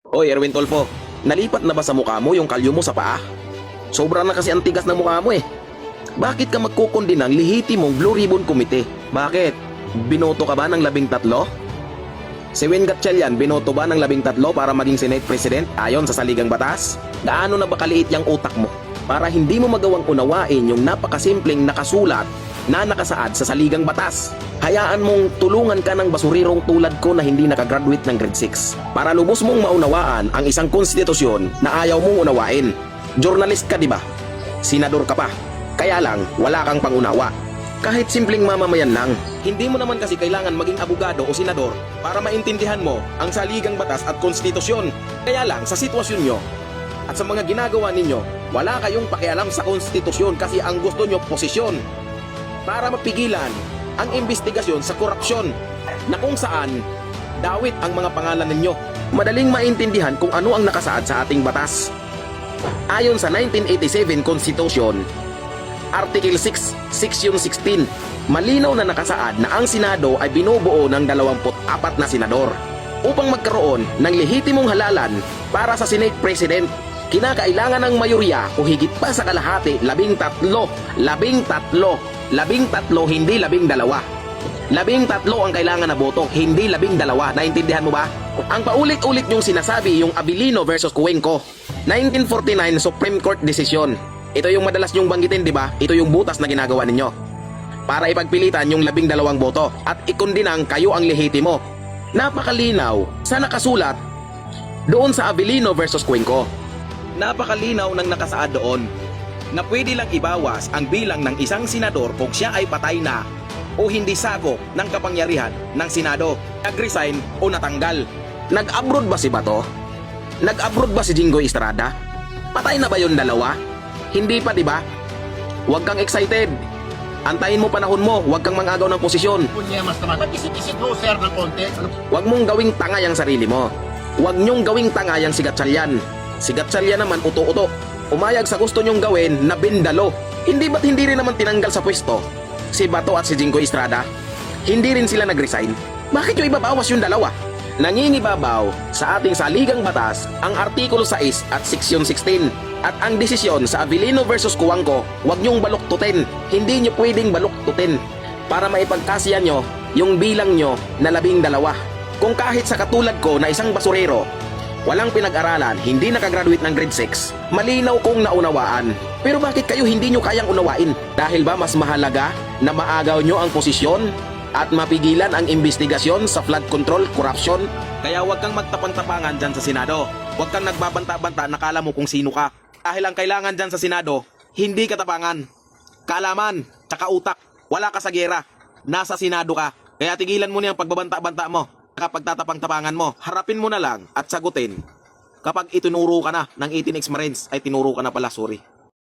Hoy, Erwin Tolfo, nalipat na ba sa mukha mo yung kalyo mo sa paa? Sobra na kasi ang tigas ng mukha mo eh. Bakit ka magkukundi ng lihitimong Blue Ribbon Committee? Bakit? Binoto ka ba ng 13? Si Win Gatchalian, binoto ba ng 13 para maging Senate President ayon sa saligang batas? Gaano na ba kaliit yung utak mo para hindi mo magawang unawain yung napakasimpleng nakasulat na nakasaad sa saligang batas? Hayaan mong tulungan ka ng basurirong tulad ko na hindi nakagraduate ng grade 6 para lubos mong maunawaan ang isang konstitusyon na ayaw mong unawain. Journalist ka, di ba? Senador ka pa. Kaya lang, wala kang pangunawa. Kahit simpleng mamamayan lang, hindi mo naman kasi kailangan maging abogado o senador para maintindihan mo ang saligang batas at konstitusyon. Kaya lang, sa sitwasyon nyo at sa mga ginagawa ninyo, wala kayong pakialam sa konstitusyon kasi ang gusto nyo posisyon para mapigilan ang investigasyon sa korupsyon na kung saan dawit ang mga pangalan ninyo. Madaling maintindihan kung ano ang nakasaad sa ating batas. Ayon sa 1987 Constitution, Article 6, Section 16, malinaw na nakasaad na ang Senado ay binubuo ng 24 na senador. Upang magkaroon ng lehitimong halalan para sa Senate President, kinakailangan ng mayorya o higit pa sa kalahati 13, hindi 12. 13 ang kailangan na boto, hindi 12. Naintindihan mo ba? Ang paulit-ulit yung sinasabi yung Abilino versus Cuenco, 1949 Supreme Court Decision. Ito yung madalas nyong banggitin, di ba? Ito yung butas na ginagawa ninyo para ipagpilitan yung 12 boto at ikundinang kayo ang lehitimo. Napakalinaw sa nakasulat doon sa Abilino versus Cuenco. Napakalinaw ng nakasaad doon na pwede lang ibawas ang bilang ng isang senador kung siya ay patay na o hindi sakop ng kapangyarihan ng Senado, nag-resign o natanggal. Nag-abroad ba si Bato? Nag-abroad ba si Jinggoy Estrada? Patay na ba yung dalawa? Hindi pa, di ba? Huwag kang excited. Antayin mo panahon mo, huwag kang mangagaw ng posisyon. Punya mas naman. Mag-isip-isip mo, sir, ng konti. Huwag mong gawing tanga yung sarili mo. Huwag nyong gawing tanga yung si Gatchalian. Si Gatchalian naman uto-uto. Umayag sa gusto nyong gawin na bindalo. Hindi ba't hindi rin naman tinanggal sa pwesto si Bato at si Jinggoy Estrada? Hindi rin sila nag-resign. Bakit yung ibabawas yung dalawa? Nangingibabaw sa ating saligang batas ang Artikulo 6 at Section 16 at ang desisyon sa Abilino versus Cuenco, huwag nyong baluktutin. Hindi nyo pwedeng baluktutin para maipagkasiya nyo yung bilang nyo na 12. Kung kahit sa katulad ko na isang basurero, walang pinag-aralan, hindi nakagraduate ng grade 6, malinaw kong naunawaan. Pero bakit kayo hindi nyo kayang unawain? Dahil ba mas mahalaga na maagaw nyo ang posisyon at mapigilan ang investigasyon sa flood control, corruption? Kaya huwag kang magtapang-tapangan dyan sa Senado. Huwag kang nagbabanta-banta na kala mo kung sino ka. Dahil ang kailangan dyan sa Senado, hindi katapangan, kaalaman, tsaka utak. Wala ka sa gera, nasa Senado ka. Kaya tigilan mo na yung pagbabanta-banta mo. Kapag tatapang-tapangan mo, harapin mo na lang at sagutin. Kapag itinuro ka na ng 18X Marines, ay tinuro ka na pala, sorry.